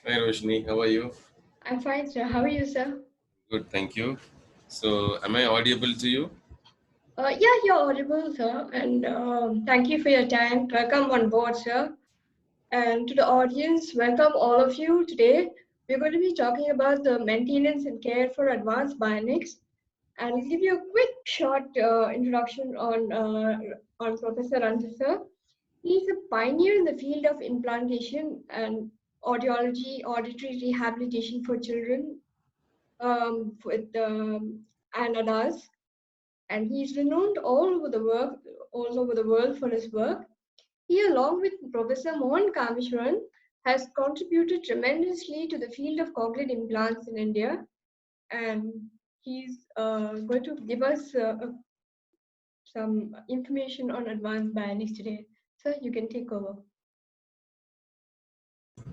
Hi Roshni, how are you? I'm fine, sir. How are you, sir? Good, thank you. So, am I audible to you? Yeah, you're audible, sir. And thank you for your time. Welcome on board, sir. And to the audience, welcome all of you. Today, we're going to be talking about the maintenance and care for advanced bionics. And I'll give you a quick, short introduction on Professor RANJITH, sir. He's a pioneer in the field of implantation and audiology, auditory rehabilitation for children and adults, and he's renowned all over the world for his work. He, along with Professor Mohan Kameshwaran, has contributed tremendously to the field of cochlear implants in India, and he's going to give us some information on advanced bionics today. Sir, you can take over.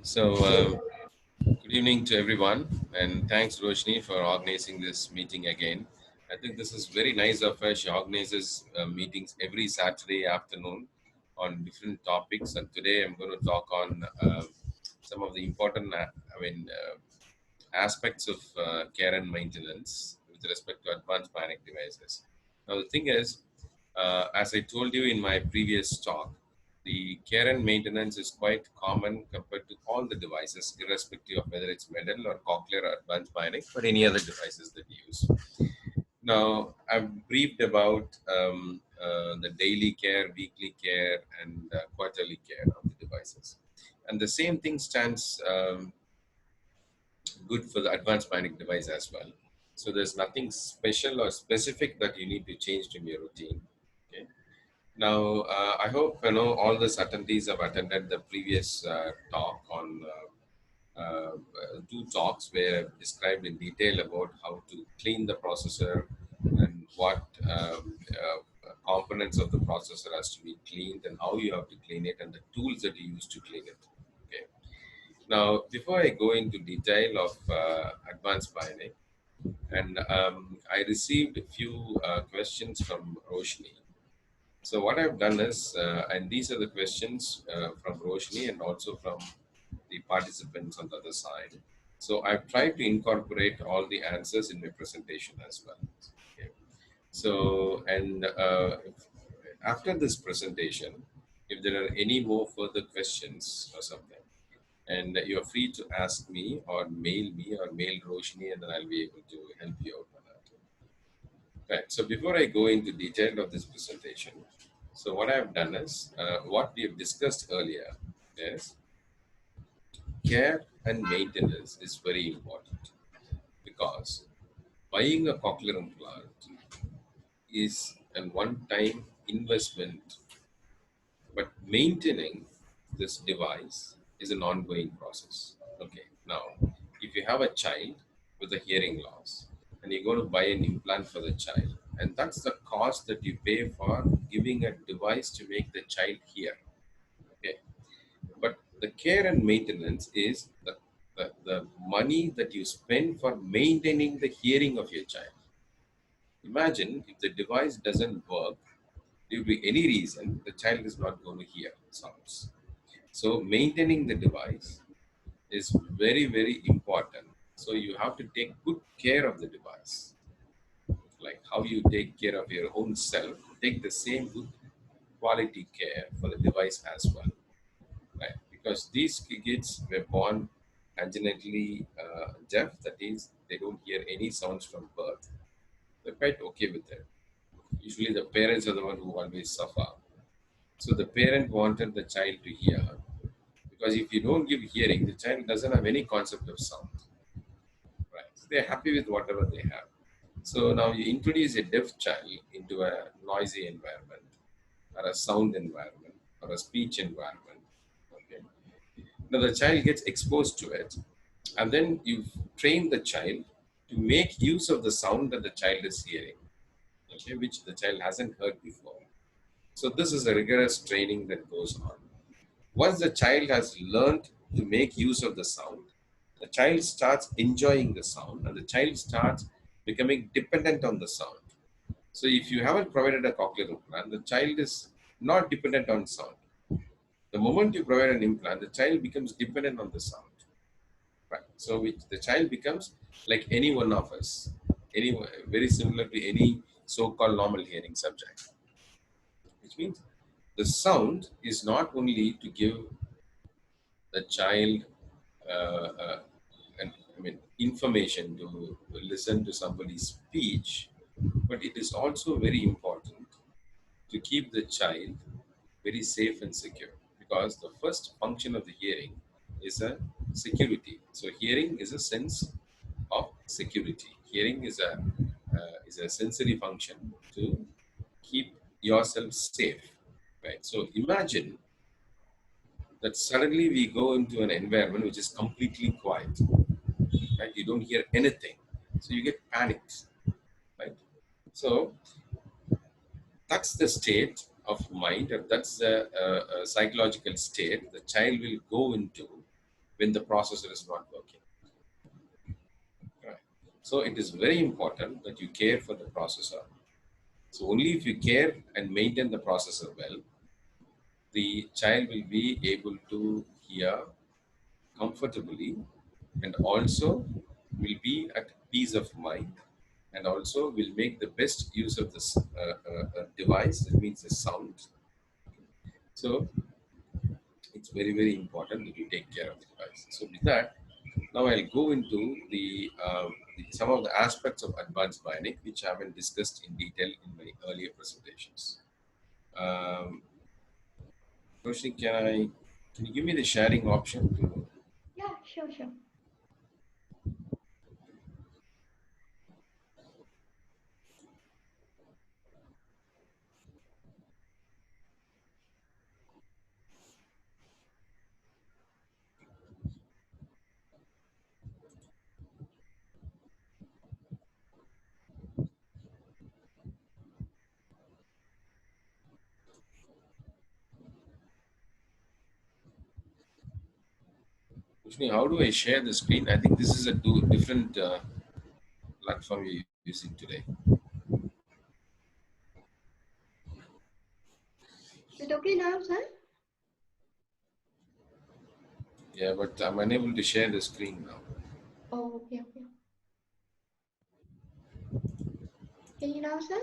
So, good evening to everyone, and thanks Roshni for organizing this meeting again. I think this is very nice of her. She organizes meetings every Saturday afternoon on different topics, and today I'm going to talk on some of the important, aspects of care and maintenance with respect to advanced bionic devices. Now, the thing is, as I told you in my previous talk, the care and maintenance is quite common compared to all the devices, irrespective of whether it's metal or cochlear or advanced bionic or any other devices that you use. Now, I've briefed about the daily care, weekly care, and quarterly care of the devices. And the same thing stands good for the advanced bionic device as well. So there's nothing special or specific that you need to change in your routine. Okay. Now, I hope all these attendees have attended the previous talk on two talks where I've described in detail about how to clean the processor and what components of the processor has to be cleaned and how you have to clean it and the tools that you use to clean it. Okay. Now, before I go into detail of advanced bionic, and I received a few questions from Roshni. So what I've done is, and these are the questions from Roshni and also from the participants on the other side. So I've tried to incorporate all the answers in my presentation as well. Okay. So, and after this presentation, if there are any more further questions or something, and you're free to ask me or mail Roshni, and then I'll be able to help you out on that. Right. So before I go into detail of this presentation, so what I've done is what we have discussed earlier is care and maintenance is very important because buying a cochlear implant is a one-time investment, but maintaining this device is an ongoing process. Okay. Now, if you have a child with a hearing loss and you're going to buy an implant for the child, and that's the cost that you pay for giving a device to make the child hear. Okay. But the care and maintenance is the money that you spend for maintaining the hearing of your child. Imagine if the device doesn't work due to any reason, the child is not going to hear sounds. So maintaining the device is very, very important. So you have to take good care of the device. Like how you take care of your own self, take the same good quality care for the device as well. Right? Because these kids were born congenitally deaf, that is, they don't hear any sounds from birth. They're quite okay with it. Usually the parents are the one who always suffer. So the parent wanted the child to hear, because if you don't give hearing, the child doesn't have any concept of sound. Right? So they're happy with whatever they have. So now you introduce a deaf child into a noisy environment, or a sound environment, or a speech environment. Okay. Now the child gets exposed to it, and then you train the child to make use of the sound that the child is hearing, okay, which the child hasn't heard before. So this is a rigorous training that goes on. Once the child has learned to make use of the sound, the child starts enjoying the sound and the child starts becoming dependent on the sound. So if you haven't provided a cochlear implant, the child is not dependent on sound. The moment you provide an implant, the child becomes dependent on the sound. So the child becomes like any one of us, any very similar to any so-called normal hearing subject, which means the sound is not only to give the child uh, and I mean information to listen to somebody's speech, but it is also very important to keep the child very safe and secure, because the first function of the hearing is a security. So hearing is a sense of security. Hearing is a sensory function to keep yourself safe, right? So imagine that suddenly we go into an environment which is completely quiet, right? You don't hear anything, so you get panicked, right? So that's the state of mind, and that's the psychological state the child will go into when the processor is not working, right? So it is very important that you care for the processor. So only if you care and maintain the processor well, the child will be able to hear comfortably, and also will be at peace of mind, and also will make the best use of this device, that means the sound. So it's very, very important that you take care of the device. So with that, now I'll go into some of the aspects of advanced bionic, which I haven't discussed in detail in my earlier presentations. Um, Roshni, can you give me the sharing option? Yeah, sure, sure. Roshni, how do I share the screen? I think this is a different platform you're using today. Is it okay now, sir? Yeah, but I'm unable to share the screen now. Oh, okay, okay. Can you now, sir?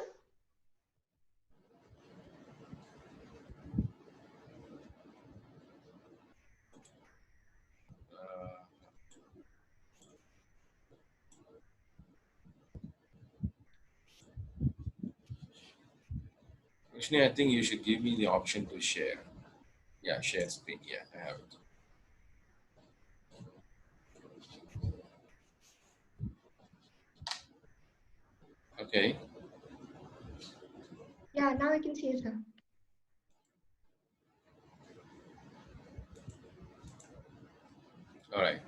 Uh, Roshni, I think you should give me the option to share. Yeah, share screen. Yeah, I have it. Okay. Yeah, now I can see you, sir. All right.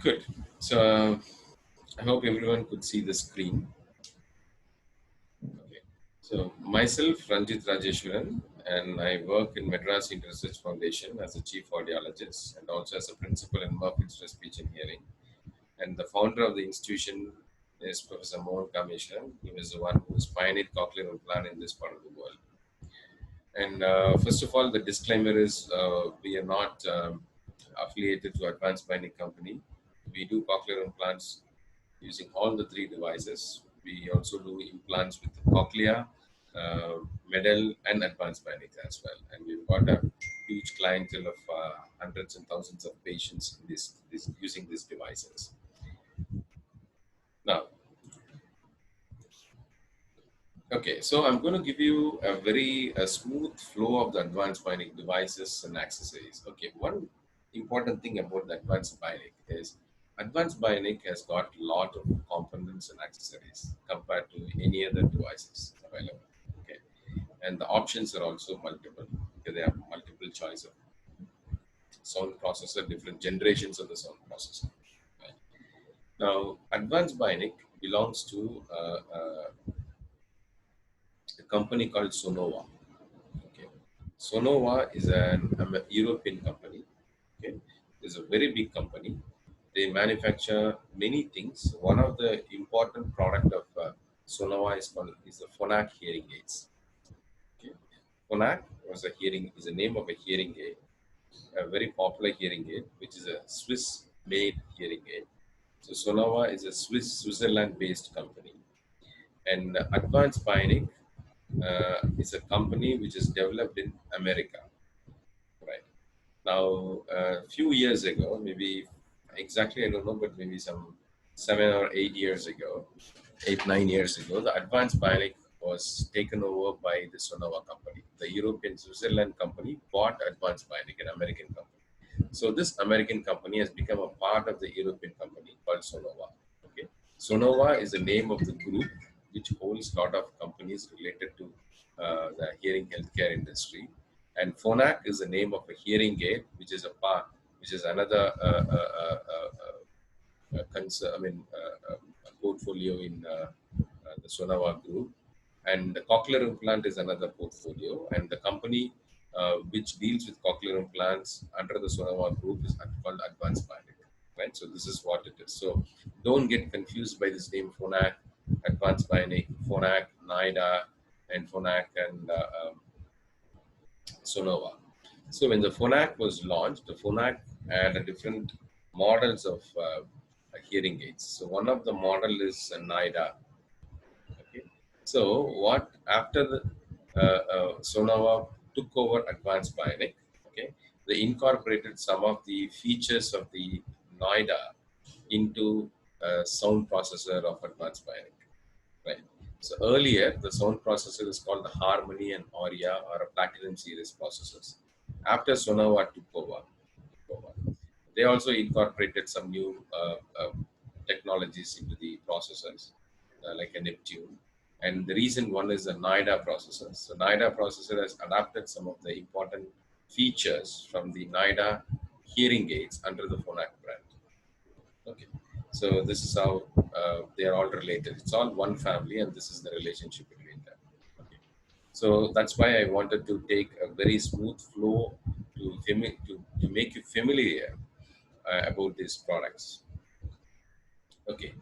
Good. So I hope everyone could see the screen. Okay. So myself, Ranjith Rajeshwaran, and I work in Madras Inter Research Foundation as a chief audiologist and also as a principal in Murphy Speech and Hearing. And the founder of the institution is Professor Mohan Kameshwaran. He was the one who pioneered cochlear implant in this part of the world. And first of all, the disclaimer is we are not affiliated to Advanced Bionic Company. We do cochlear implants using all the three devices. We also do implants with cochlea, metal, and advanced bionic as well. And we've got a huge clientele of hundreds and thousands of patients in this using these devices. Now, okay, so I'm going to give you a very smooth flow of the advanced bionic devices and accessories. Okay, one important thing about the advanced bionic is advanced bionic has got a lot of components and accessories compared to any other devices available. Okay, and the options are also multiple. Okay, they have multiple choice of sound processor, different generations of the sound processor. Right? Now, advanced bionic belongs to a company called Sonova. Okay. Sonova is a European company. Okay. It's a very big company. They manufacture many things. One of the important product of Sonova is the Phonak hearing aids. Okay. Phonak is the name of a hearing aid, a very popular hearing aid, which is a Swiss made hearing aid. So Sonova is a Switzerland-based company, and Advanced Bionic is a company which is developed in America. Right now, a few years ago, maybe exactly I don't know, but maybe some 7 or 8 years ago, 8 9 years ago, the Advanced Bionic was taken over by the Sonova company. The European Switzerland company bought Advanced Bionic, an American company. So this American company has become a part of the European company called Sonova. Okay, Sonova is the name of the group which holds a lot of companies related to the hearing healthcare industry. And Phonak is the name of a hearing aid, which is a part, which is another a portfolio in the Sonova group, and the cochlear implant is another portfolio, and the company which deals with cochlear implants under the Sonova group is called Advanced Bionic, right? So this is what it is. So don't get confused by this name Phonak, Advanced Bionic, Phonak, NIDA, and Phonak and Sonova. So when the Phonak was launched, the Phonak had a different models of hearing aids. So one of the model is a NIDA. Okay. So what after the Sonova took over Advanced Bionic, okay, they incorporated some of the features of the NIDA into a sound processor of Advanced Bionic. Right. So earlier, the sound processor is called the Harmony and Aria or a Platinum series processors. After Sonova took over, they also incorporated some new technologies into the processors, like a Neptune. And the reason one is the NIDA processor. So NIDA processor has adapted some of the important features from the NIDA hearing aids under the Phonak brand. Okay, so this is how they are all related. It's all one family, and this is the relationship between them. Okay, so that's why I wanted to take a very smooth flow to make you familiar about these products. Okay,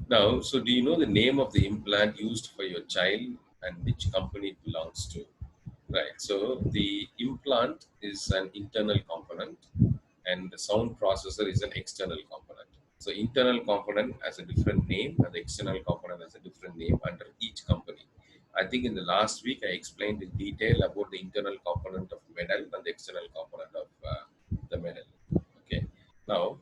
now, so do you know the name of the implant used for your child and which company it belongs to? Right. So the implant is an internal component and the sound processor is an external component. So internal component has a different name and the external component has a different name under each company. I think in the last week I explained in detail about the internal component of medal and the external component of the medal. Okay. Now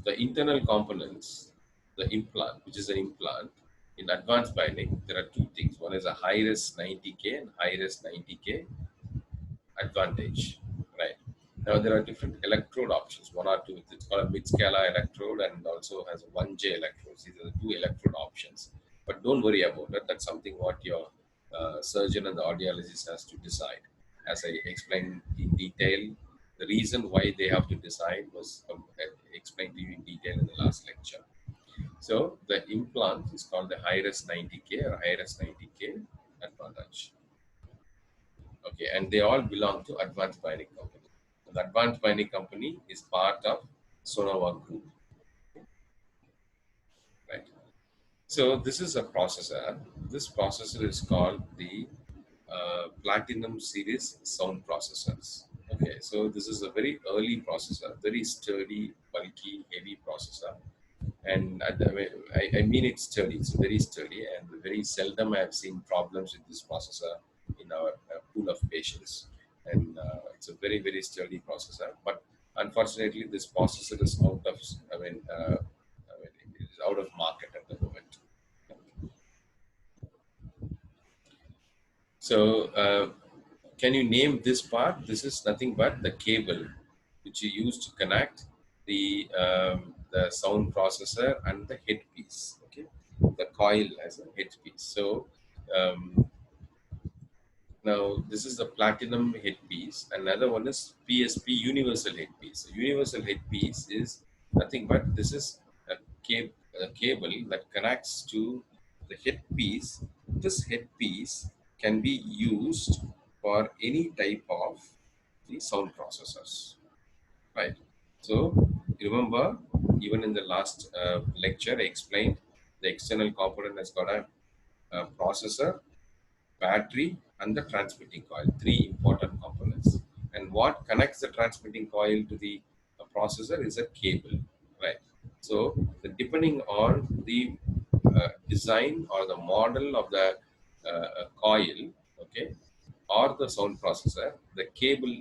the internal components, the implant, which is an implant in advanced binding, there are two things. One is a high res 90K and high res 90K advantage, right? Now there are different electrode options, one or two. It's called a mid-scala electrode and also has a 1J electrodes. These are the two electrode options. But don't worry about it. That's something what your surgeon and the audiologist has to decide. As I explained in detail, the reason why they have to decide was explained to you in detail in the last lecture. So the implant is called the high-res 90K or high-res 90K advantage. Okay, and they all belong to Advanced Bionic Company. The Advanced Bionic Company is part of Sonova Group, right? So this is a processor. This processor is called the Platinum Series Sound Processors. Okay, so this is a very early processor, very sturdy, bulky, heavy processor. And I mean it's sturdy, it's very sturdy, and very seldom I have seen problems with this processor in our pool of patients. And it's a very, very sturdy processor. But unfortunately, this processor is out of, it is out of market at the moment. So, can you name this part? This is nothing but the cable which you use to connect the sound processor and the headpiece. Okay, the coil as a headpiece. So now this is the platinum headpiece. Another one is PSP universal headpiece. A universal headpiece is nothing but this is a cable that connects to the headpiece. This headpiece can be used for any type of the sound processors, right? So remember, even in the last lecture, I explained the external component has got a processor, battery, and the transmitting coil. Three important components. And what connects the transmitting coil to the processor is a cable, right? So depending on the design or the model of the coil, okay, or the sound processor, the cable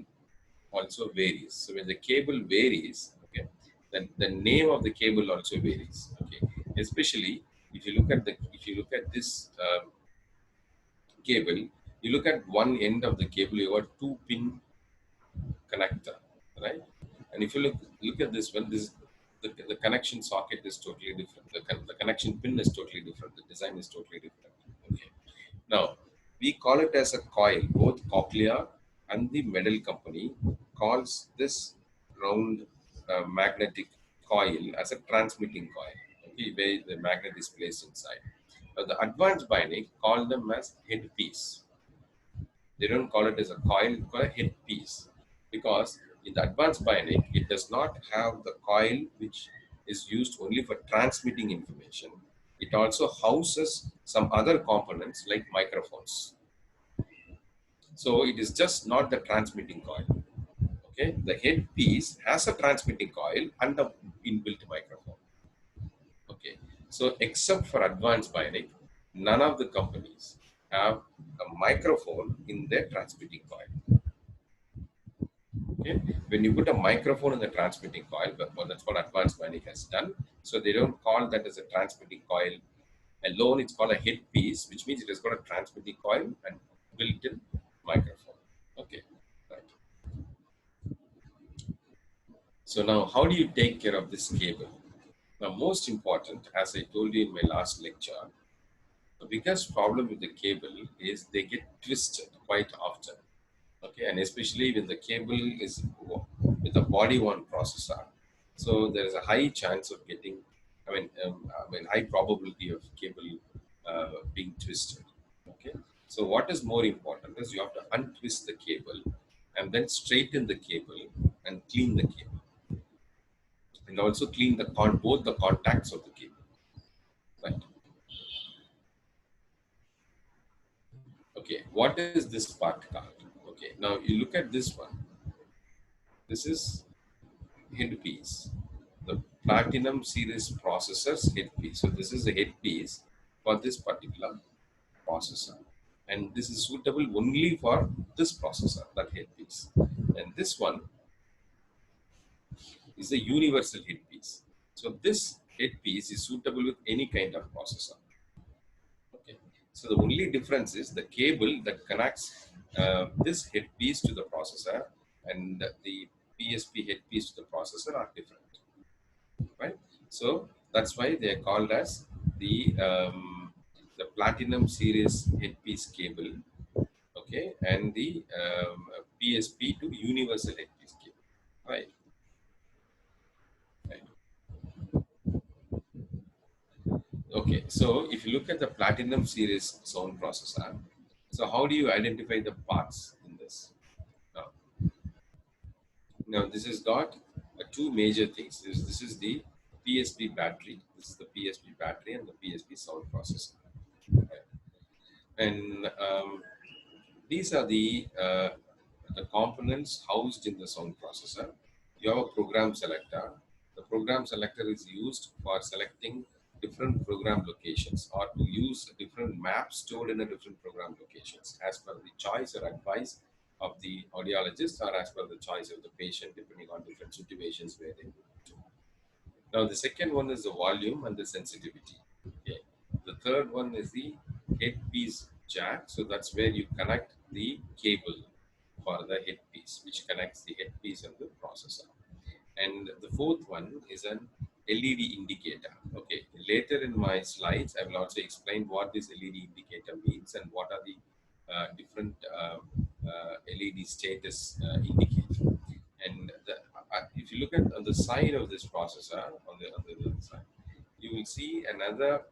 also varies. So when the cable varies, okay, then the name of the cable also varies. Okay, especially if you look at this cable, you look at one end of the cable, you got two pin connector, right? And if you look at this one, this the connection socket is totally different. The connection pin is totally different. The design is totally different. Okay. Now, we call it as a coil. Both Cochlea and the metal company calls this round magnetic coil as a transmitting coil, okay, where the magnet is placed inside. Now, the advanced Bionic call them as headpiece. They don't call it as a coil, they call it a headpiece, because in the advanced Bionic, it does not have the coil which is used only for transmitting information. It also houses some other components like microphones. So it is just not the transmitting coil. Okay, the headpiece has a transmitting coil and a inbuilt microphone. Okay, so except for advanced Bionic, none of the companies have a microphone in their transmitting coil. Okay, when you put a microphone in the transmitting coil, but that's what advanced Bionic has done. So they don't call that as a transmitting coil alone. It's called a headpiece, which means it has got a transmitting coil and built-in microphone. Okay, right. So now, how do you take care of this cable? Now, most important, as I told you in my last lecture, the biggest problem with the cable is they get twisted quite often. Okay, and especially when the cable is with a body worn processor, so there is a high chance of getting, high probability of cable being twisted. Okay, so what is more important is you have to untwist the cable and then straighten the cable and clean the cable, and also clean both the contacts of the cable, right? Okay, what is this part called? Okay, now you look at this one. This is headpiece, the platinum series processor's headpiece. So this is a headpiece for this particular processor, and this is suitable only for this processor, that headpiece. And this one is a universal headpiece. So this headpiece is suitable with any kind of processor. Okay. So the only difference is the cable that connects this headpiece to the processor and the PSP headpiece to the processor are different, right? So that's why they are called as the platinum series headpiece cable, okay, and the PSP to universal headpiece cable, right? Right. Okay, so if you look at the platinum series sound processor, so how do you identify the parts in this? Now, now this has got two major things. This is the PSP battery. This is the PSP battery and the PSP sound processor. Right? And these are the components housed in the sound processor. You have a program selector. The program selector is used for selecting different program locations or to use different maps stored in a different program locations as per the choice or advice of the audiologist or as per the choice of the patient, depending on different situations where they go to. Now, the second one is the volume and the sensitivity. Okay. The third one is the headpiece jack. So that's where you connect the cable for the headpiece, which connects the headpiece and the processor. And the fourth one is an LED indicator. Okay. Later in my slides, I will also explain what this LED indicator means and what are the different LED status indicator. And if you look at on the side of this processor, on the other side, you will see another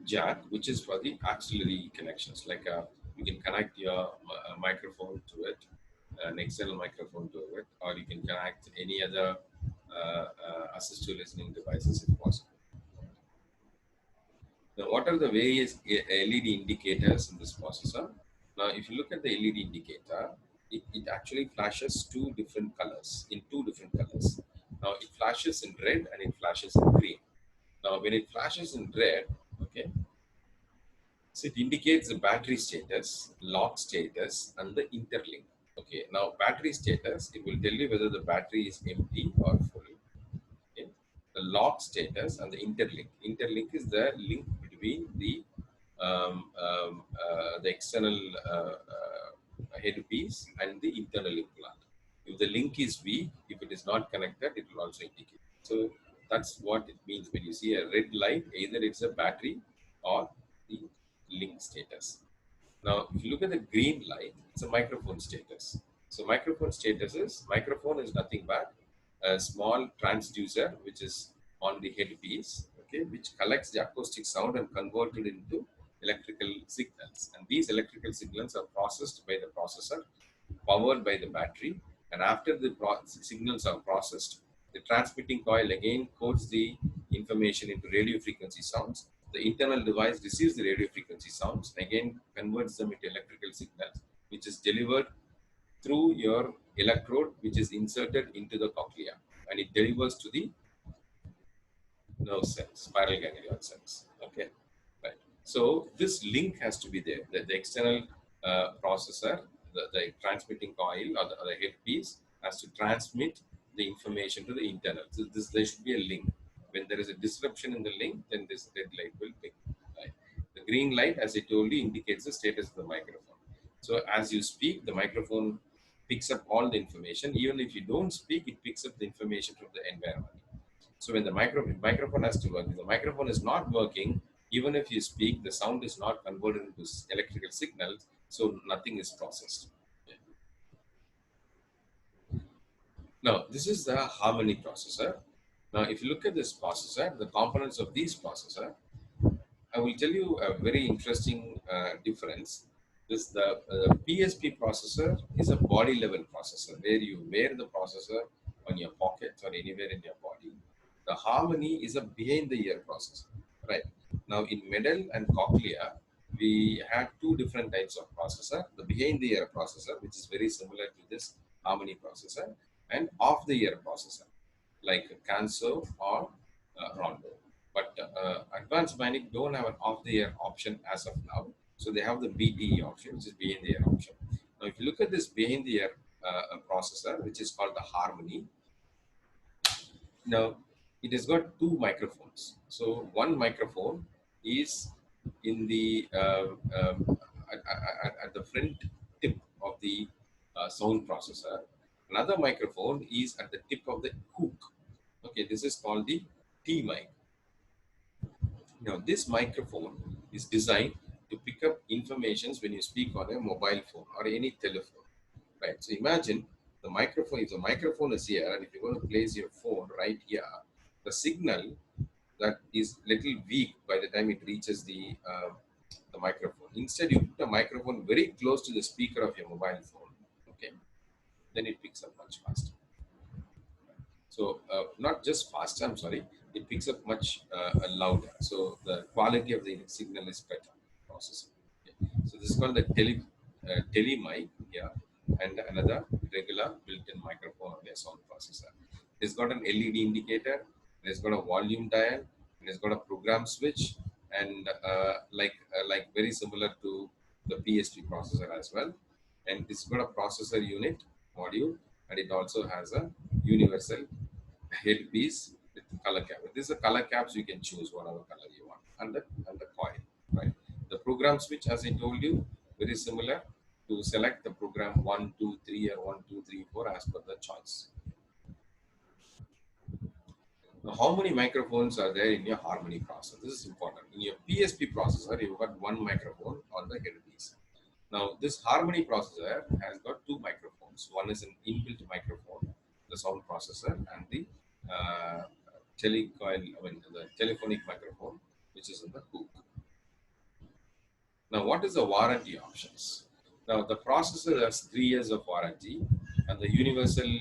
jack, which is for the auxiliary connections. Like you can connect your microphone to it, an external microphone to it, or you can connect any other assistive listening devices if possible. Now, what are the various LED indicators in this processor? Now, if you look at the LED indicator, it actually flashes two different colors, in two different colors. Now it flashes in red and it flashes in green. Now when it flashes in red, okay, so it indicates the battery status, lock status, and the interlink. Okay, now battery status, it will tell you whether the battery is empty or full. Okay. The lock status and the interlink. Interlink is the link between the external headpiece and the internal implant. If the link is weak, if it is not connected, it will also indicate. So that's what it means when you see a red light, either it's a battery or the link status. Now, if you look at the green light, it's a microphone status. So microphone is nothing but a small transducer which is on the headpiece, okay, which collects the acoustic sound and converted into electrical signals. And these electrical signals are processed by the processor, powered by the battery. And after the signals are processed, the transmitting coil again codes the information into radio frequency sounds. The internal device receives the radio frequency sounds, again converts them into electrical signals, which is delivered through your electrode, which is inserted into the cochlea, and it delivers to the nerve cells, spiral ganglion cells. Okay, right. So this link has to be there. The external processor, the transmitting coil or the headpiece has to transmit the information to the internal. So there should be a link. When there is a disruption in the link, then this red light will pick. Right? The green light, as I told you, indicates the status of the microphone. So as you speak, the microphone picks up all the information. Even if you don't speak, it picks up the information from the environment. So when the microphone has to work, if the microphone is not working, even if you speak, the sound is not converted into electrical signals, so nothing is processed. Now, this is the harmony processor. Now, if you look at this processor, the components of this processor, I will tell you a very interesting difference. The PSP processor is a body level processor where you wear the processor on your pocket or anywhere in your body. The Harmony is a behind the ear processor, right? Now in middle and cochlea, we have two different types of processor. The behind the ear processor, which is very similar to this Harmony processor, and off the ear processor, like Canso or Rondo. But Advanced Bionic don't have an off-the-air option as of now. So they have the BTE option, which is behind-the-ear option. Now, if you look at this behind-the-ear processor, which is called the Harmony, now it has got two microphones. So one microphone is in the at the front tip of the sound processor. Another microphone is at the tip of the hook. Okay, this is called the T mic. Now, this microphone is designed to pick up informations when you speak on a mobile phone or any telephone, right? So imagine the microphone, if the microphone is here and if you're going to place your phone right here, the signal that is little weak by the time it reaches the microphone. Instead, you put a microphone very close to the speaker of your mobile phone, okay? Then it picks up much faster. So not just fast, I'm sorry, it picks up much louder. So the quality of the signal is better processing. Okay. So this is called the tele mic here, and another regular built-in microphone on a sound processor. It's got an LED indicator, it's got a volume dial, and it's got a program switch, and like very similar to the PSP processor as well. And it's got a processor unit module, and it also has a universal headpiece with color cap. This is a color caps, you can choose whatever color you want, and the coil, right? The program switch, as I told you, very similar to select the program 1, 2, 3 or 1, 2, 3, 4 as per the choice. Now, how many microphones are there in your Harmony processor? This is important. In your PSP processor, you've got one microphone on the headpiece. Now, this Harmony processor has got two microphones. One is an inbuilt microphone, the sound processor, and the uh, the telephonic microphone, which is in the hook. Now, what is the warranty options? Now, the processor has 3 years of warranty, and the universal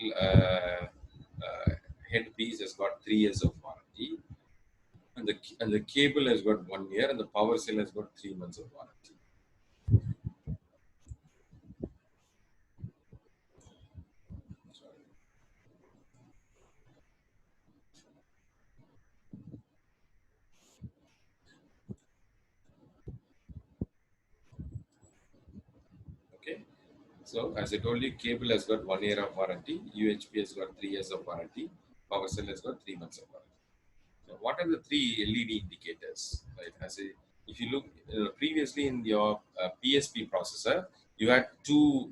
headpiece has got 3 years of warranty, and the cable has got 1 year, and the power cell has got 3 months of warranty. Sorry. So as I told you, cable has got 1 year of warranty, UHP has got 3 years of warranty, power cell has got 3 months of warranty. So what are the three LED indicators? Right? If you look previously in your PSP processor, you had two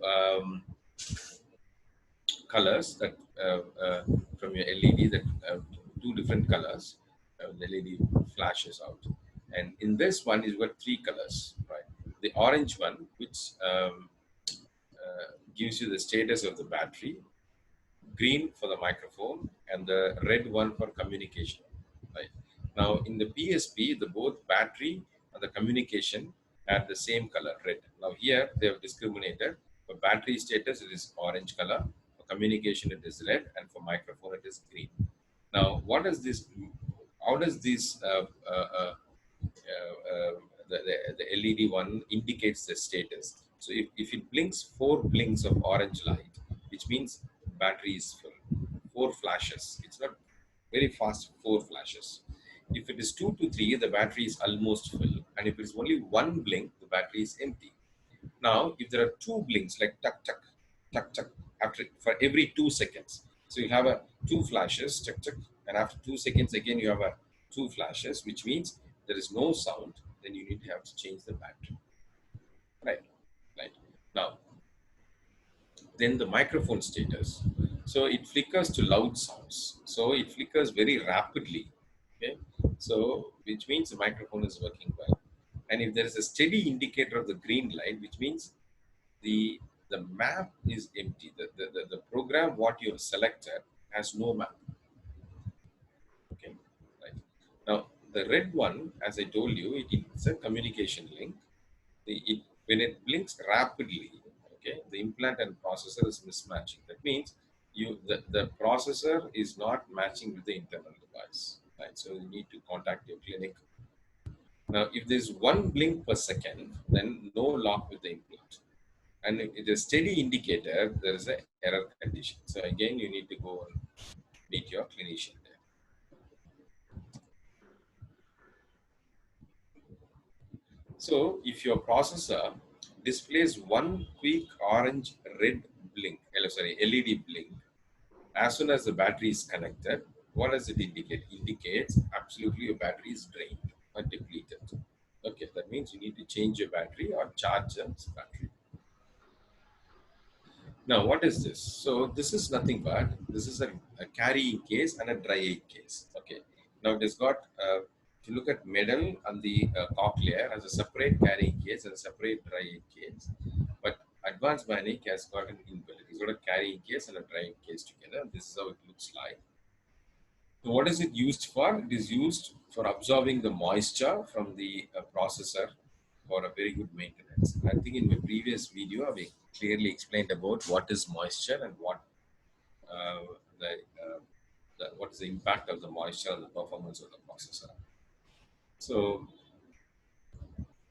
colors that from your LED, that two different colors, the LED flashes out. And in this one, you've got three colors, right? The orange one, which gives you the status of the battery, green for the microphone, and the red one for communication. Right. Now in the PSP, the both battery and the communication had the same color, red. Now here they have discriminated. For battery status, it is orange color. For communication, it is red, and for microphone, it is green. Now, what does this? How does this the LED one indicates the status? So if it blinks four blinks of orange light, which means battery is full. Four flashes. It's not very fast. Four flashes. If it is 2 to 3, the battery is almost full, and if it is only one blink, the battery is empty. Now, if there are two blinks like tuck tuck, tuck tuck, after for every 2 seconds, so you have a two flashes, tuck tuck, and after 2 seconds again you have a two flashes, which means there is no sound. Then you need to have to change the battery. Right, right. Now, then the microphone status. So it flickers to loud sounds. So it flickers very rapidly. Okay, so which means the microphone is working well. And if there is a steady indicator of the green light, which means the the map is empty. The program what you have selected has no map. Okay, right. Now the red one, as I told you, it's a communication link. When it blinks rapidly, okay, the implant and processor is mismatching. That means the processor is not matching with the internal device. Right. So you need to contact your clinic. Now, if there's one blink per second, then no lock with the implant. And if it is steady indicator, there is an error condition. So again, you need to go and meet your clinician there. So if your processor displays one quick orange red blink, sorry, LED blink, as soon as the battery is connected, what does it indicate? Indicates absolutely your battery is drained or depleted. Okay, that means you need to change your battery or charge the battery. Now, what is this? So this is nothing but this is a carrying case and a dry aid case. Okay. Now it has got, if you look at metal and the cochlea has a separate carrying case and a separate dry aid case. But advanced Bionic has got an inbuilt. It's got a carrying case and a dry aid case together. This is how it looks like. So what is it used for? It is used for absorbing the moisture from the processor for a very good maintenance. I think in my previous video, I clearly explained about what is moisture and uh, the, uh, what is the impact of the moisture on the performance of the processor. So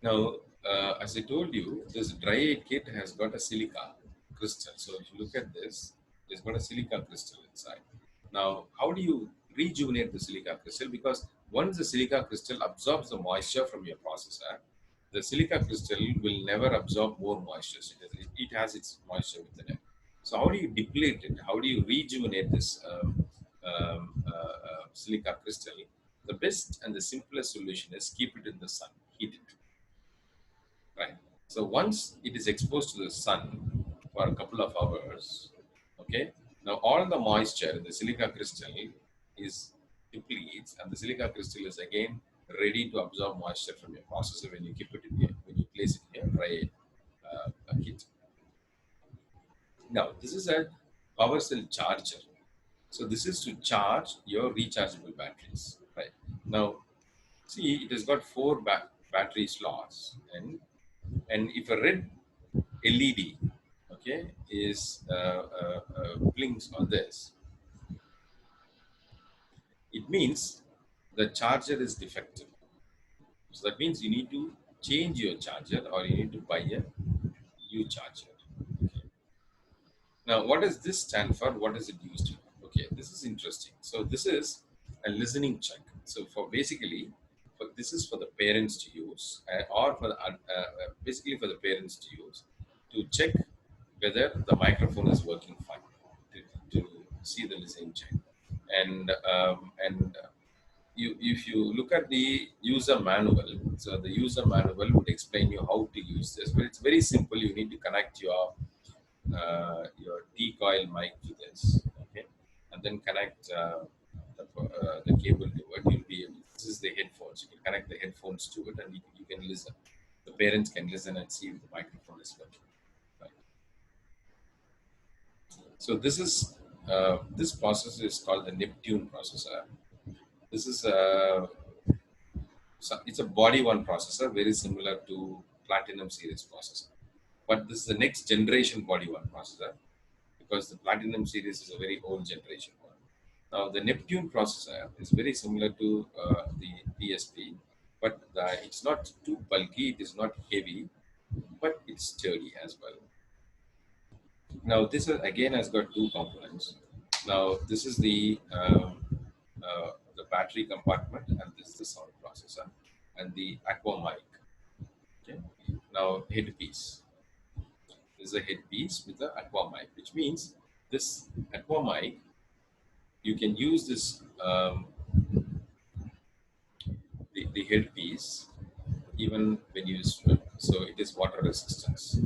now, as I told you, this dry aid kit has got a silica crystal. So if you look at this, it's got a silica crystal inside. Now, how do you rejuvenate the silica crystal? Because once the silica crystal absorbs the moisture from your processor, the silica crystal will never absorb more moisture. So it has its moisture within it. So how do you deplete it? How do you rejuvenate this silica crystal? The best and the simplest solution is keep it in the sun, heat it. Right. So once it is exposed to the sun for a couple of hours, okay, now all the moisture in the silica crystal is depletes, and the silica crystal is again ready to absorb moisture from your processor when you keep it in here, when you place it in your dry kit. Now this is a power cell charger. So this is to charge your rechargeable batteries. Right. Now see, it has got four battery slots, and if a red LED, okay, is blinks on this, it means the charger is defective. So that means you need to change your charger or you need to buy a new charger. Okay. Now, what does this stand for? What is it used for? Okay, this is interesting. So this is a listening check. So for basically, this is for the parents to use, or for the, basically for the parents to use to check whether the microphone is working fine, to see the listening check. And if you look at the user manual, so the user manual would explain you how to use this, but it's very simple. You need to connect your T coil mic to this, okay, and then connect the cable to it. You'll be able. This is the headphones. You can connect the headphones to it, and you can listen. The parents can listen and see if the microphone is working. Right. So this process is called the Neptune processor. This is it's a body one processor, very similar to Platinum series processor. But this is the next generation body one processor, because the Platinum series is a very old generation one. Now the Neptune processor is very similar to the PSP, but it's not too bulky, it is not heavy, but it's sturdy as well. Now this is, again, has got two components. Now this is the battery compartment, and this is the sound processor and the aqua mic. Okay. Now headpiece. This is a headpiece with the aqua mic, which means this aqua mic, you can use this the headpiece even when you swim. So it is water resistance.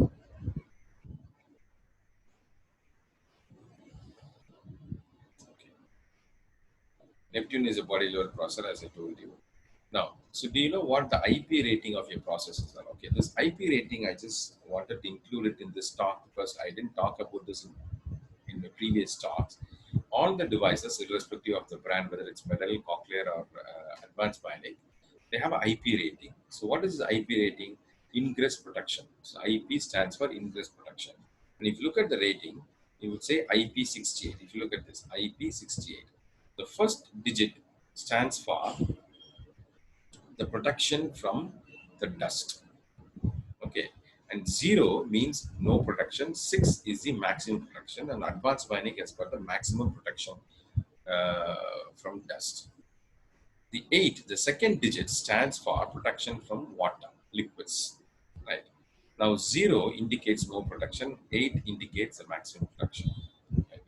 Okay. Neptune is a body level processor, as I told you. Now, so do you know what the IP rating of your processors are? Okay, this IP rating, I just wanted to include it in this talk because I didn't talk about this in the previous talks. All the devices, irrespective of the brand, whether it's metal, cochlear, or advanced bionic, they have an IP rating. So what is the IP rating? Ingress protection. So IP stands for ingress protection. And if you look at the rating, you would say IP68. If you look at this, IP68, the first digit stands for the protection from the dust. Okay. And 0 means no protection. 6 is the maximum protection, and advanced bionic has got the maximum protection from dust. The 8, the second digit, stands for protection from water, liquids. Right. Now 0 indicates no protection. 8 indicates the maximum protection. Right.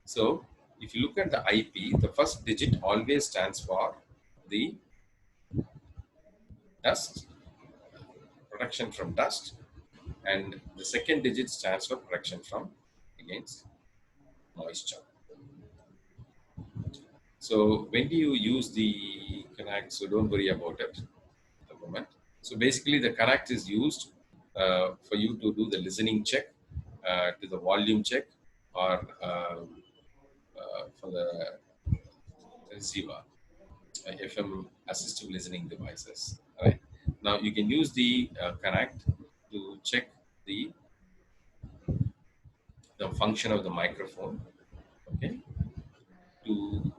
So if you look at the IP, the first digit always stands for the dust, protection from dust, and the second digit stands for protection from against moisture. So when do you use the connect? So don't worry about it at the moment. So basically the connect is used for you to do the listening check, to the volume check, or for the receiver, FM assistive listening devices. Right. Now you can use the connect to check the function of the microphone, okay, to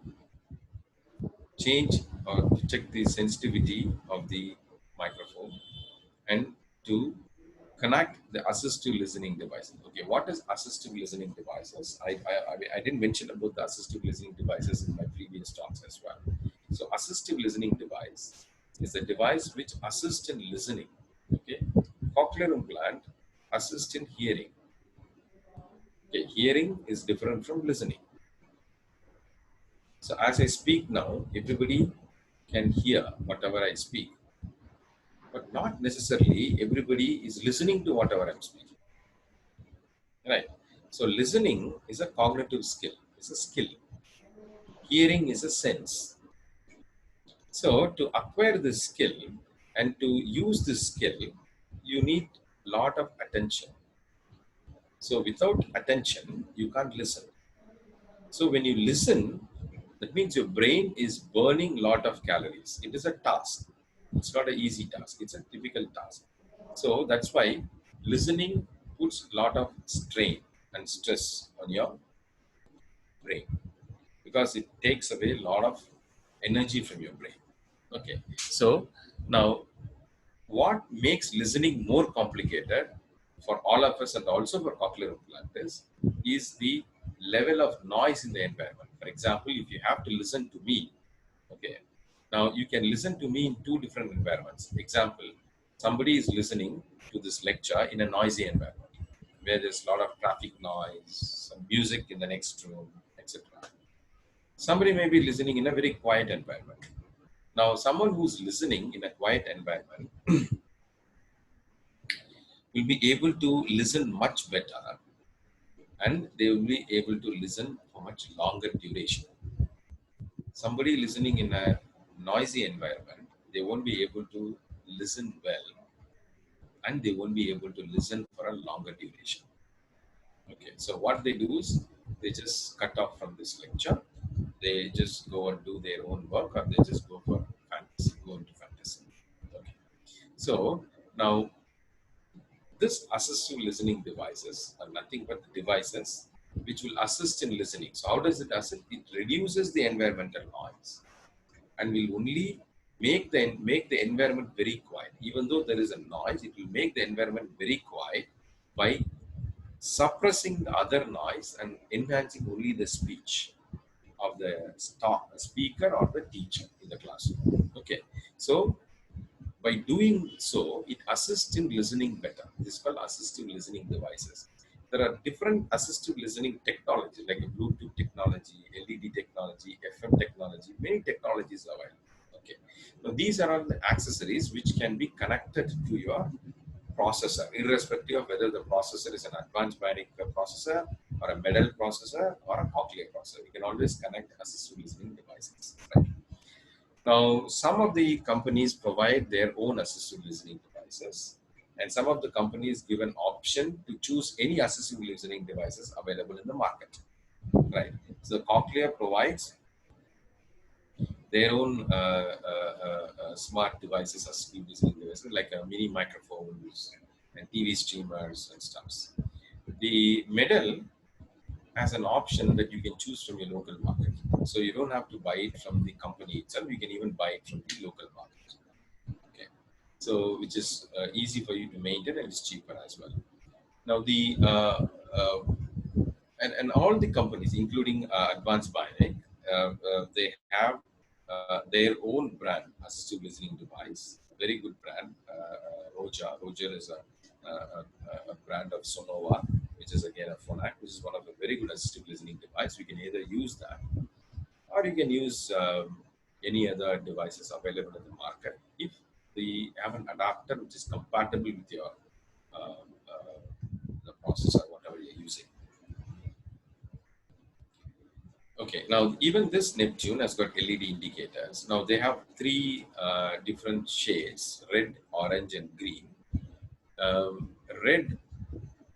change or to check the sensitivity of the microphone, and to connect the assistive listening devices. Okay, what is assistive listening devices? I didn't mention about the assistive listening devices in my previous talks as well. So assistive listening device is a device which assists in listening. Okay, cochlear implant assists in hearing. Okay, hearing is different from listening. So as I speak now, everybody can hear whatever I speak, but not necessarily everybody is listening to whatever I'm speaking. Right. So listening is a cognitive skill. It's a skill. Hearing is a sense. So to acquire this skill and to use this skill, you need a lot of attention. So without attention, you can't listen. So when you listen, that means your brain is burning a lot of calories. It is a task. It's not an easy task. It's a typical task. So that's why listening puts a lot of strain and stress on your brain, because it takes away a lot of energy from your brain. Okay. So now what makes listening more complicated for all of us and also for cochlear implanters is the level of noise in the environment. For example, if you have to listen to me, okay, now you can listen to me in two different environments. Example, somebody is listening to this lecture in a noisy environment. where there's a lot of traffic noise, some music in the next room, etc. Somebody may be listening in a very quiet environment. Now, someone who's listening in a quiet environment will be able to listen much better, and they will be able to listen for much longer duration. Somebody listening in a noisy environment, they won't be able to listen well, and they won't be able to listen for a longer duration. Okay, so what they do is they just cut off from this lecture. They just go and do their own work, or they just go for fantasy, go into fantasy. Okay. So now this assistive listening devices are nothing but devices which will assist in listening. So how does it assist? It reduces the environmental noise and will only make the environment very quiet. Even though there is a noise, it will make the environment very quiet by suppressing the other noise and enhancing only the speech of the speaker or the teacher in the classroom. Okay, so by doing so, it assists in listening better. This is called assistive listening devices. There are different assistive listening technology like Bluetooth technology, LED technology, FM technology, many technologies are available. Okay, now these are all the accessories which can be connected to your processor, irrespective of whether the processor is an advanced bionic processor or a metal processor or a cochlear processor. You can always connect assistive listening devices. Right? Now, some of the companies provide their own assistive listening devices, and some of the companies give an option to choose any assistive listening devices available in the market. Right. So, Cochlear provides their own smart devices, assistive listening devices, like mini microphones and TV streamers and stuff. The Medal has an option that you can choose from your local market. So you don't have to buy it from the company itself. You can even buy it from the local market. Okay. So which is easy for you to maintain and it's cheaper as well. Now and all the companies, including Advanced Bionic, they have their own brand assistive listening device. Very good brand. Roger is a brand of Sonova, which is again a Phonak, which is one of the very good assistive listening device. You can either use that, or you can use any other devices available in the market if they have an adapter which is compatible with your the processor, whatever you're using. Okay, now even this Neptune has got LED indicators. Now they have three different shades: red, orange, and green. Red,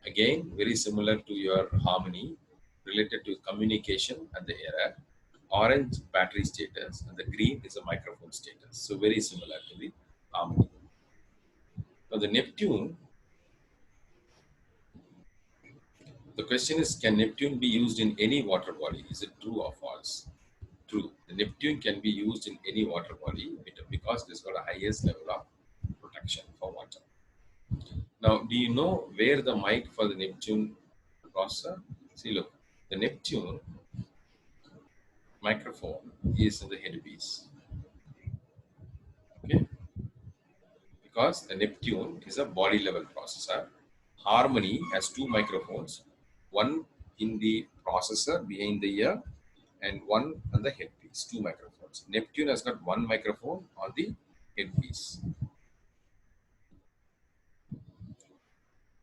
again, very similar to your harmony, related to communication and the error. Orange, battery status, and the green is a microphone status. So very similar to the harmony. Now the Neptune, the question is, can Neptune be used in any water body? Is it true or false? True. The Neptune can be used in any water body because it has got a highest level of protection for water. Now, do you know where the mic for the Neptune processor? See, look, the Neptune microphone is in the headpiece. Okay, because the Neptune is a body level processor. Harmony has two microphones, one in the processor behind the ear and one on the headpiece, two microphones. Neptune has got one microphone on the headpiece.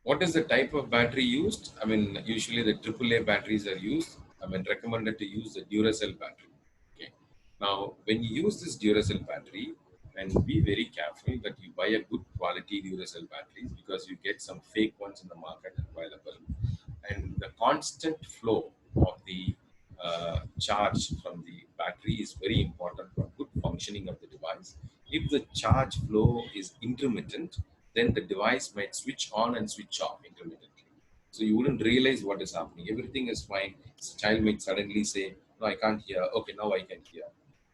What is the type of battery used? I mean, usually the AAA batteries are used. I mean, recommended to use the Duracell battery. Okay. Now, when you use this Duracell battery, and be very careful that you buy a good quality Duracell batteries because you get some fake ones in the market available. And the constant flow of the charge from the battery is very important for good functioning of the device. If the charge flow is intermittent, then the device might switch on and switch off intermittently. So you wouldn't realize what is happening. Everything is fine. The child might suddenly say, "No, I can't hear." Okay, now I can hear.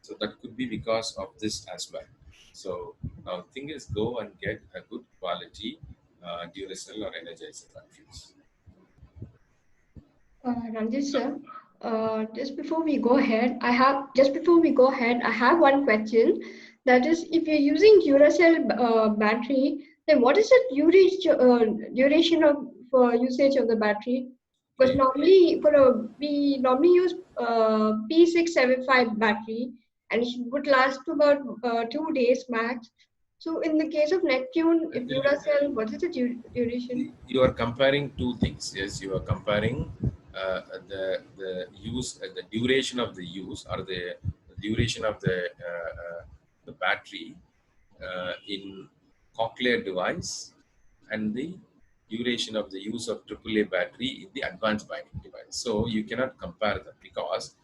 So that could be because of this as well. So now thing is, go and get a good quality Duracell or Energizer batteries. Ranjit sir, just before we go ahead, I have one question. That is, if you're using Duracell battery, then what is the duration of for usage of the battery? Because Great. normally we normally use P675 battery, and it would last to about 2 days max. So in the case of Neptune, I if tell you, Duracell, what is the duration? see, you are comparing two things. Yes, you are comparing the use, the duration of the use, or the duration of the battery in cochlear device, and the duration of the use of AAA battery in the advanced binding device. So you cannot compare them, because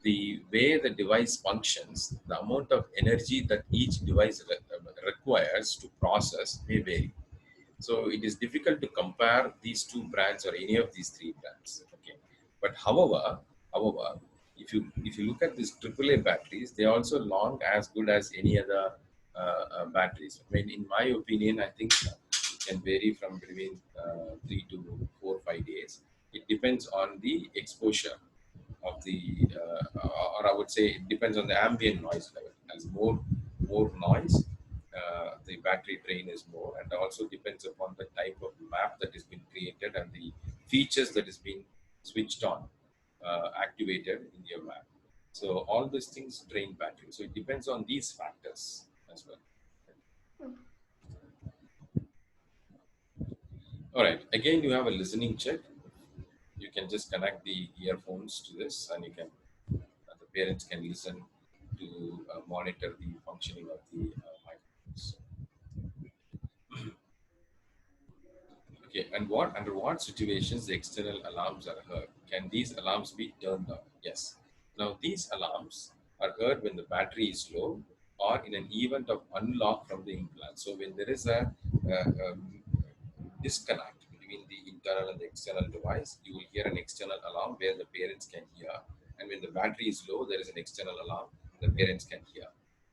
the way the device functions, the amount of energy that each device requires to process may vary. So it is difficult to compare these two brands or any of these three brands. Okay, but however, if you look at these AAA batteries, they also long as good as any other batteries. I mean, in my opinion, I think it can vary from between 3 to 4 or 5 days. It depends on the exposure of the, or I would say it depends on the ambient noise level. As more noise, the battery drain is more, and also depends upon the type of map that has been created and the features that is being switched on, activated in your map. So all these things drain battery. So it depends on these factors as well. All right. Again, you have a listening check. You can just connect the earphones to this, and you can the parents can listen to monitor the functioning of the microphones. Okay, and what under what situations the external alarms are heard? Can these alarms be turned off? Yes. Now these alarms are heard when the battery is low or in an event of unlock from the implant. So when there is a disconnect between the internal and the external device, you will hear an external alarm where the parents can hear. And when the battery is low, there is an external alarm the parents can hear.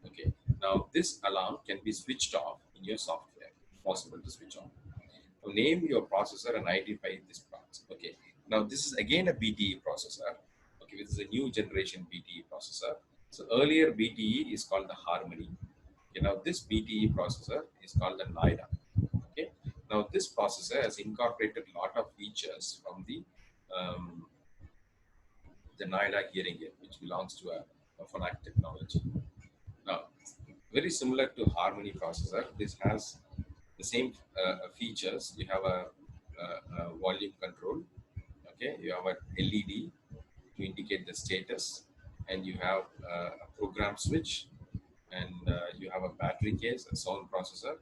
Okay. Now this alarm can be switched off in your software. Possible to switch on. Now name your processor and identify this parts. Okay. Now this is again a BTE processor. Okay, this is a new generation BTE processor. So earlier BTE is called the Harmony. Okay, now this BTE processor is called the NIDA. Okay. Now this processor has incorporated a lot of features from the NIDA hearing aid, which belongs to a Phonak technology. Now, very similar to Harmony processor, this has the same features. You have a volume control. Okay, you have a LED to indicate the status, and you have a program switch, and you have a battery case, a sound processor.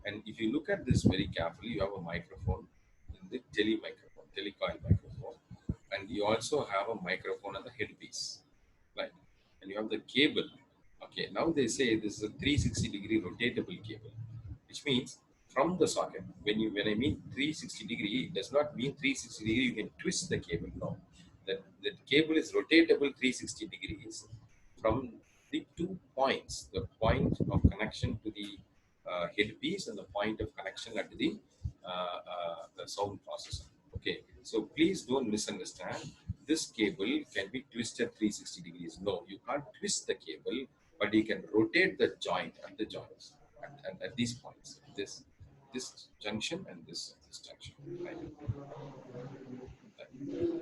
And if you look at this very carefully, you have a microphone in the telecoil microphone, and you also have a microphone on the headpiece, right? And you have the cable. Okay, now they say this is a 360-degree rotatable cable, which means from the socket, when I mean 360-degree, it does not mean 360-degree you can twist the cable. No, that cable is rotatable 360 degrees from the 2 points, the point of connection to the headpiece and the point of connection at the sound processor. Okay, so please don't misunderstand. This cable can be twisted 360 degrees. No, you can't twist the cable, but you can rotate the joint at the joints at these points. This junction and this junction. Right?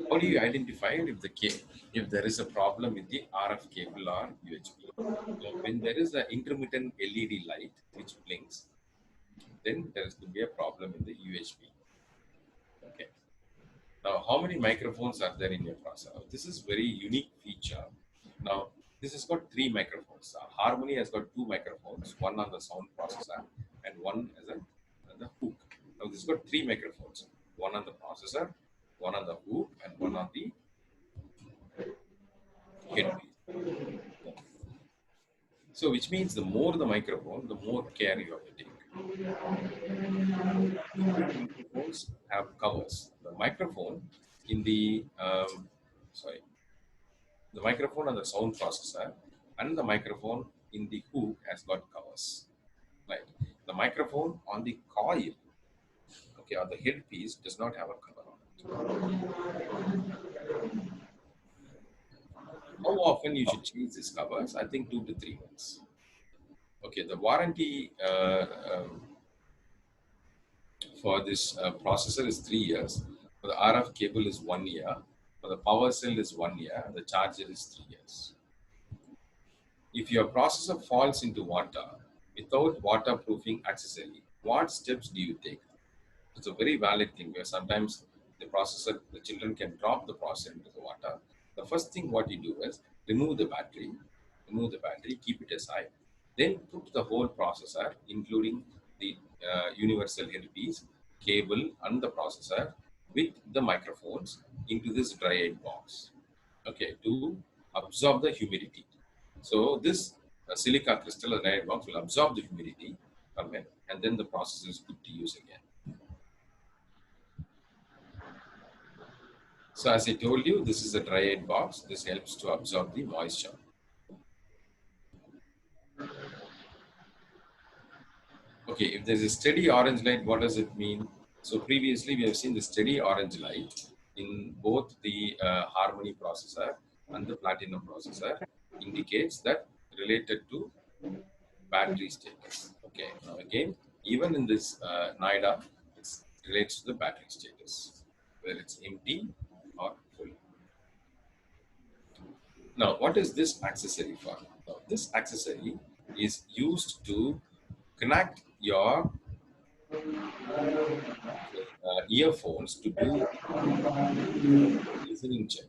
How do you identify if there is a problem with the RF cable or UHB? So when there is an intermittent LED light which blinks, then there is to be a problem in the UHB. Okay. Now, how many microphones are there in your processor? This is very unique feature. Now, this has got three microphones. Harmony has got two microphones, one on the sound processor and one as the hook. Now, this has got three microphones, one on the processor, one on the hook, and one on the headpiece. So, which means the more the microphone, the more care you have to take. Both microphones have covers. The microphone in the microphone on the sound processor and the microphone in the hook has got covers. Right. The microphone on the coil, okay, or the headpiece does not have a cover on it. How often you should change these covers? I think 2 to 3 months. Okay, the warranty For this processor is 3 years. For the RF cable is 1 year. For the power cell is 1 year. The charger is 3 years. If your processor falls into water without waterproofing accessory, what steps do you take? It's a very valid thing where sometimes the children can drop the processor into the water. The first thing what you do is remove the battery, keep it aside, then put the whole processor, including the universal LPs, cable, and the processor with the microphones into this dry air box. Okay, to absorb the humidity. So this silica crystal or dry air box will absorb the humidity from it, and then the processor is good to use again. So as I told you, this is a dry air box. This helps to absorb the moisture. Okay, if there's a steady orange light, what does it mean? So previously we have seen the steady orange light in both the Harmony processor and the Platinum processor indicates that related to battery status. Okay, now again, even in this NIDA, it relates to the battery status, whether it's empty or full. Now, what is this accessory for? Now, this accessory is used to connect your earphones to do listening check.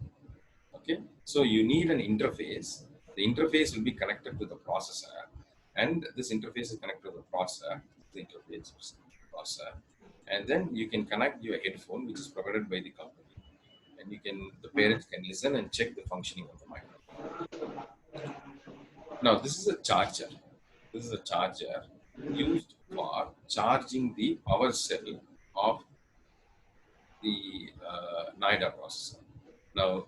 Okay, so you need an interface. The interface will be connected to the processor, and this interface is connected to the processor. The interface is processor, and then you can connect your headphone, which is provided by the company, and the parents can listen and check the functioning of the microphone. Now, this is a charger. This is a charger used for charging the power cell of the NIDA processor. Now,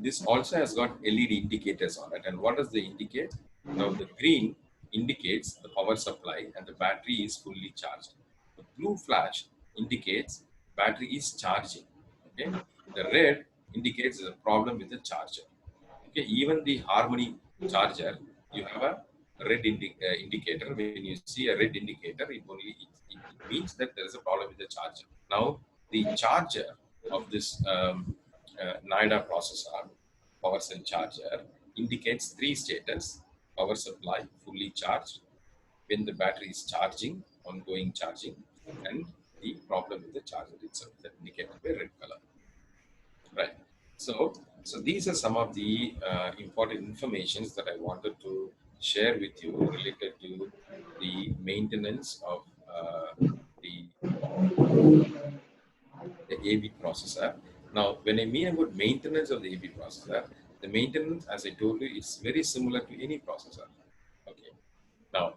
this also has got LED indicators on it. And what does they indicate? Now, the green indicates the power supply and the battery is fully charged. The blue flash indicates battery is charging. Okay. The red indicates there's a problem with the charger. Okay. Even the Harmony charger, you have a red indicator. When you see a red indicator, it means that there is a problem with the charger. Now, the charger of this NIDA processor, power cell charger, indicates three status: power supply, fully charged, when the battery is charging, ongoing charging, and the problem with the charger itself, that indicated by red color. Right. So these are some of the important informations that I wanted to share with you related to the maintenance of the AV processor. Now, when I mean about maintenance of the AV processor, the maintenance, as I told you, is very similar to any processor. Okay. Now,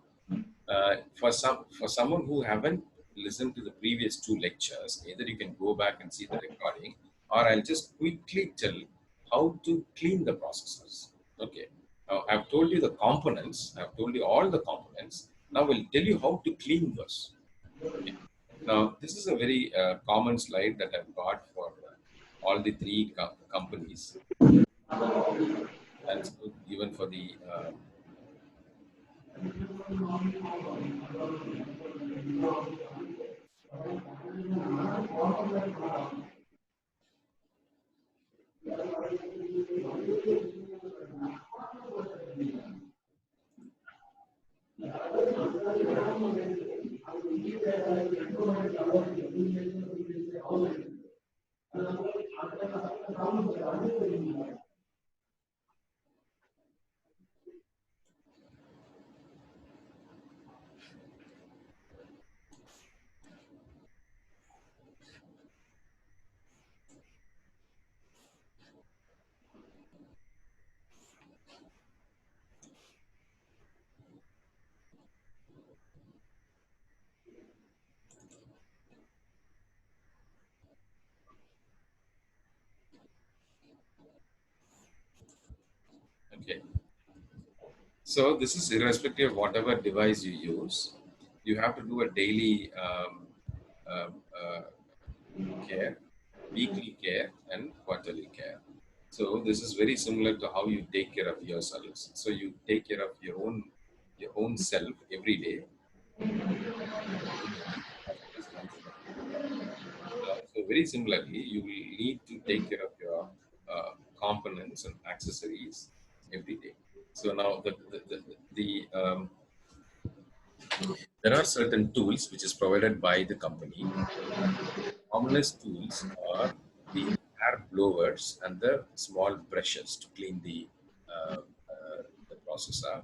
for someone who haven't listened to the previous two lectures, either you can go back and see the recording, or I'll just quickly tell how to clean the processors. Okay. Now, I've told you the components. I've told you all the components. Now, I'll tell you how to clean those. Okay. Now, this is a very common slide that I've got for all the three companies, and even for the okay. So this is irrespective of whatever device you use. You have to do a daily um, uh, care, weekly care, and quarterly care. So this is very similar to how you take care of yourselves. So you take care of your own self every day. very similarly, you will need to take care of your components and accessories every day. So now there are certain tools which is provided by the company. Commonest tools are the air blowers and the small brushes to clean the processor.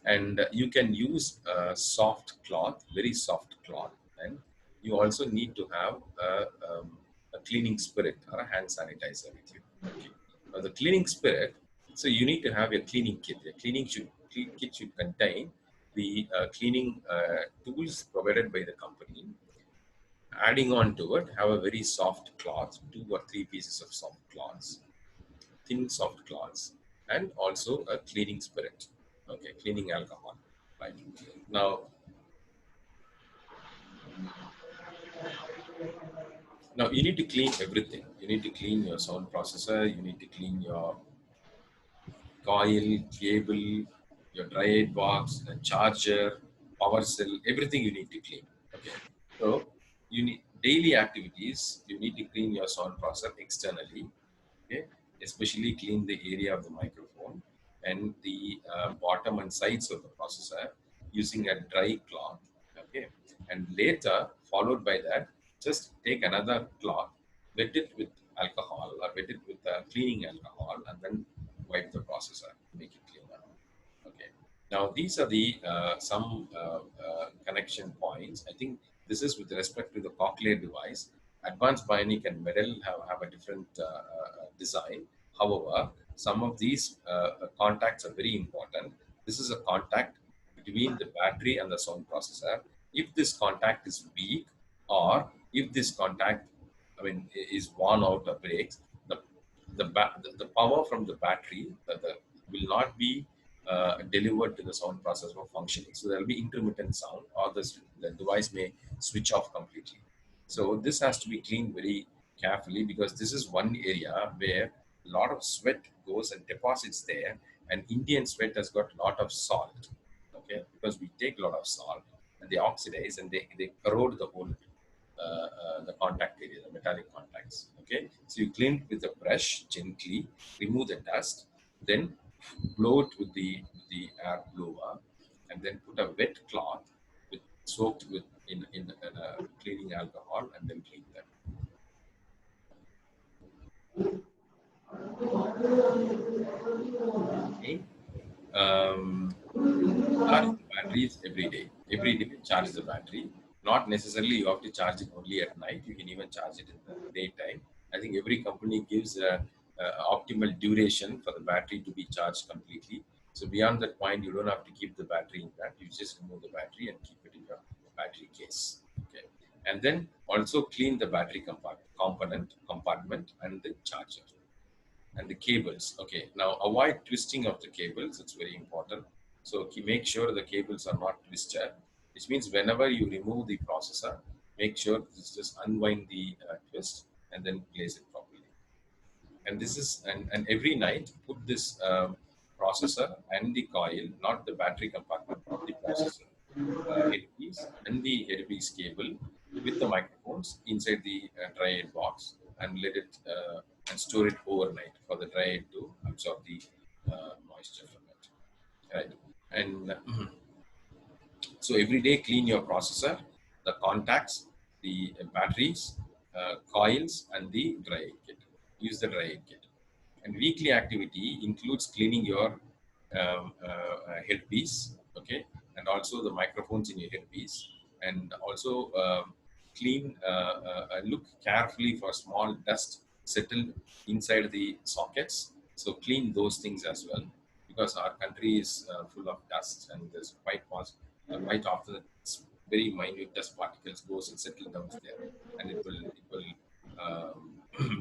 And you can use soft cloth, very soft cloth. And you also need to have a cleaning spirit or a hand sanitizer with you. Okay. Now the cleaning spirit, so you need to have a cleaning kit. The kit should contain the cleaning tools provided by the company. Adding on to it, have a very soft cloth, 2 or 3 pieces of soft cloths, thin soft cloths, and also a cleaning spirit, okay, cleaning alcohol. Right. Now you need to clean everything. You need to clean your sound processor, you need to clean your coil, cable, your dry aid box, the charger, power cell, everything you need to clean. Okay. So you need daily activities, you need to clean your sound processor externally. Okay. Especially clean the area of the microphone and the bottom and sides of the processor using a dry cloth. Okay. And later, followed by that, just take another cloth, wet it with alcohol or wet it with cleaning alcohol, and then wipe the processor, make it cleaner. Okay. Now these are the some connection points. I think this is with respect to the cochlear device. Advanced Bionic and Medal have a different design. However, some of these contacts are very important. This is a contact between the battery and the sound processor. If this contact is weak, or if this contact, I mean, is worn out or breaks, the the power from the battery will not be delivered to the sound processor for functioning. So there will be intermittent sound, or the device may switch off completely. So this has to be cleaned very carefully, because this is one area where a lot of sweat goes and deposits there, and Indian sweat has got a lot of salt. Okay, because we take a lot of salt and they oxidize and they corrode the whole the contact area, the metallic contacts. Okay, so you clean it with a brush gently, remove the dust, then blow it with the air blower, and then put a wet cloth with soaked with in a cleaning alcohol, and then clean them. Okay. Um, Charge the batteries every day. Every day, charge the battery. Not necessarily you have to charge it only at night. You can even charge it in the daytime. I think every company gives a optimal duration for the battery to be charged completely. So beyond that point, you don't have to keep the battery in that. You just remove the battery and keep it in your battery case. Okay, and then also clean the battery compartment and the charger and the cables. Okay, now avoid twisting of the cables. It's very important. So make sure the cables are not twisted, which means whenever you remove the processor, make sure just unwind the twist and then place it properly. And this is and every night put this processor and the coil, not the battery compartment, not the processor, headpiece and the headpiece cable with the microphones inside the dry aid box, and let it and store it overnight for the dry aid to absorb the moisture from it. Right. And so every day clean your processor, the contacts, the batteries, coils, and the dry aid kit. Use the dry aid kit. And weekly activity includes cleaning your headpiece, okay, and also the microphones in your headpiece, and also clean, look carefully for small dust settled inside the sockets. So clean those things as well, because our country is full of dust, and there's quite often very minute dust particles goes and settle down there, and it will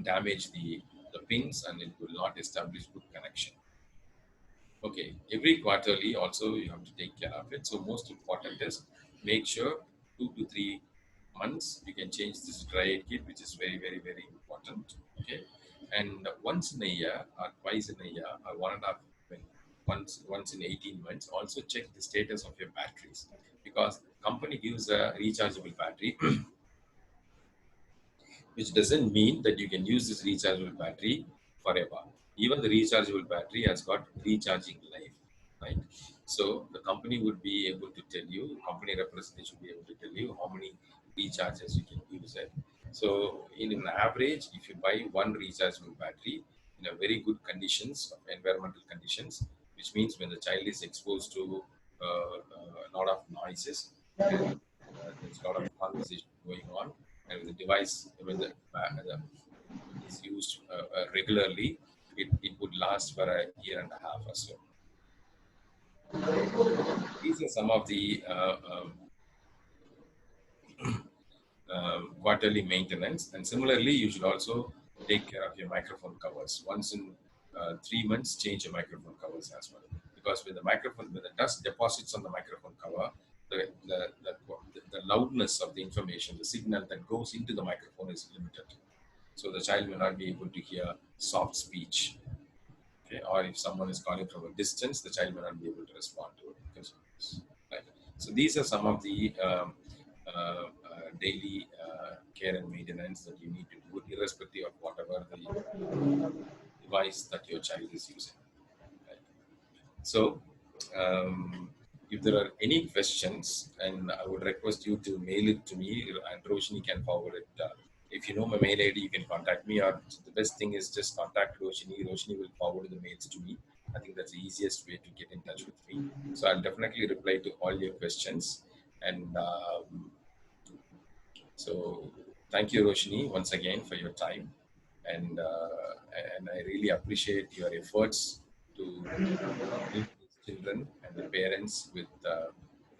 damage the pins, and it will not establish good connection. Okay, every quarterly also you have to take care of it. So most important is make sure 2 to 3 months you can change this dry aid kit, which is very important. Okay, and once in a year or twice in a year or 1.5, once in 18 months, also check the status of your batteries, because company gives a rechargeable battery which doesn't mean that you can use this rechargeable battery forever. Even the rechargeable battery has got recharging life, right? So the company would be able to tell you, company representative should be able to tell you how many recharges you can use it. So in an average, if you buy one rechargeable battery in a very good conditions of environmental conditions, which means when the child is exposed to a lot of noises and there's a lot of conversation going on, and the device, when it is used regularly, it would last for a year and a half or so. These are some of the quarterly maintenance, and similarly you should also take care of your microphone covers. Once in 3 months, change your microphone covers as well, because when the dust deposits on the microphone cover, the loudness of the information, the signal that goes into the microphone is limited, so the child may not be able to hear soft speech. Okay, or if someone is calling from a distance, the child may not be able to respond to it. Right. So these are some of the daily care and maintenance that you need to do, irrespective of whatever the device that your child is using. Right. So, if there are any questions, and I would request you to mail it to me, and Roshni can forward it. If you know my mail ID, you can contact me, or the best thing is just contact Roshni. Roshni will forward the mails to me. I think that's the easiest way to get in touch with me. So I'll definitely reply to all your questions. And so thank you, Roshni, once again for your time. And I really appreciate your efforts to help these children and the parents with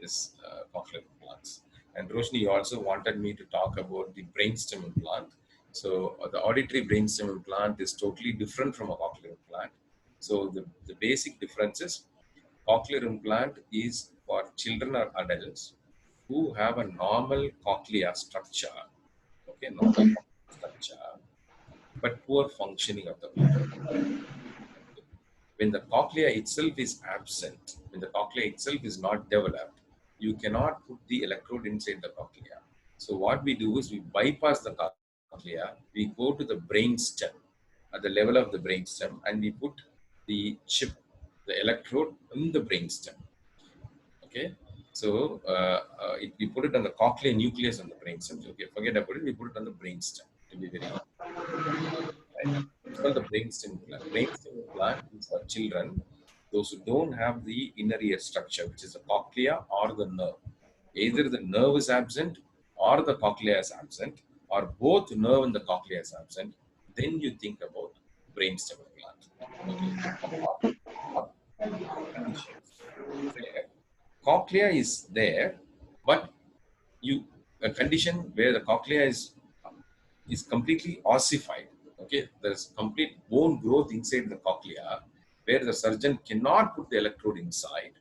this cochlear implants. And Roshni, you also wanted me to talk about the brainstem implant. So the auditory brainstem implant is totally different from a cochlear implant. So the basic difference is cochlear implant is for children or adults who have a normal cochlea structure, okay, normal cochlea structure, but poor functioning of the cochlea. When the cochlea itself is absent, when the cochlea itself is not developed, you cannot put the electrode inside the cochlea. So what we do is we bypass the cochlea, we go to the brain stem, at the level of the brain stem, and we put the chip, the electrode in the brain stem. Okay, so we put it on the cochlear nucleus on the brain stem. Okay, forget about it. We put it on the brain stem to be very right. It's called the brainstem implant. Brainstem implant is for children, those who don't have the inner ear structure, which is the cochlea or the nerve. Either the nerve is absent or the cochlea is absent, or both nerve and the cochlea is absent. Then you think about brainstem implant. Okay, or conditions where cochlea is there, but you a condition where the cochlea is completely ossified. Okay, there's complete bone growth inside the cochlea where the surgeon cannot put the electrode inside.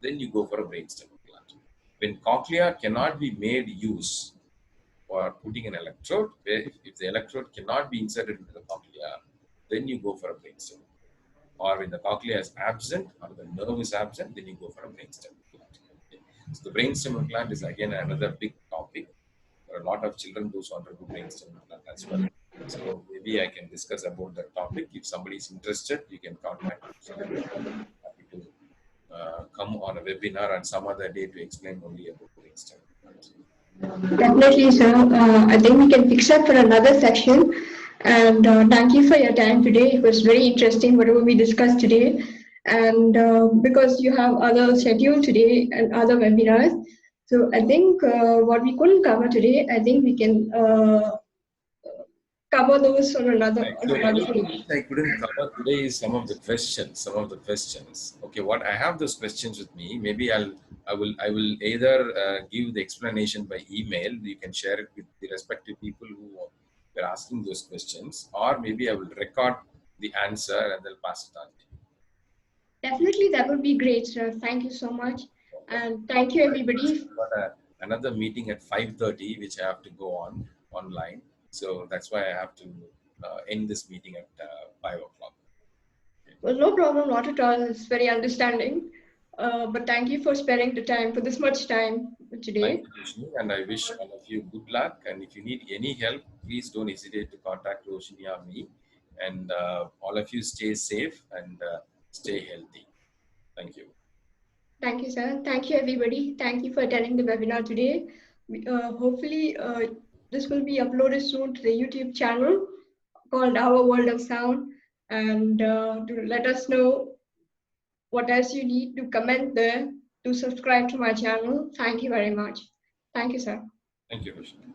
Then you go for a brainstem implant. When cochlea cannot be made use for putting an electrode, where if the electrode cannot be inserted into the cochlea, then you go for a brainstem. Or when the cochlea is absent or the nerve is absent, then you go for a brainstem implant. Okay. So the brainstem implant is again another big topic. There are a lot of children who undergo brainstem implant as well. So maybe I can discuss about that topic. If somebody is interested, you can contact me. So I'm happy to come on a webinar on some other day to explain only about brainstem implant. Definitely, sir. I think we can fix up for another section. And thank you for your time today. It was very interesting whatever we discussed today. And because you have other schedule today and other webinars, so I think what we couldn't cover today, I think we can cover those on another. Right. So which I couldn't cover today is some of the questions. Some of the questions. Okay, what I have those questions with me. Maybe I will either give the explanation by email. You can share it with the respective people who were asking those questions, or maybe I will record the answer and they'll pass it on. Definitely, that would be great, sir. Thank you so much, and thank you, everybody. Got another meeting at 5:30, which I have to go on online. So that's why I have to end this meeting at 5 o'clock. Well, no problem, not at all. It's very understanding. But thank you for sparing the time for this much time. today. Thank you, Roshni, and I wish all of you good luck. And if you need any help, please don't hesitate to contact Roshni or me. And all of you stay safe and stay healthy. Thank you. Thank you, sir. Thank you, everybody. Thank you for attending the webinar today. Hopefully, this will be uploaded soon to the YouTube channel called Our World of Sound. And to let us know what else you need, to comment there, to subscribe to my channel. Thank you very much. Thank you, sir. Thank you, Roshni.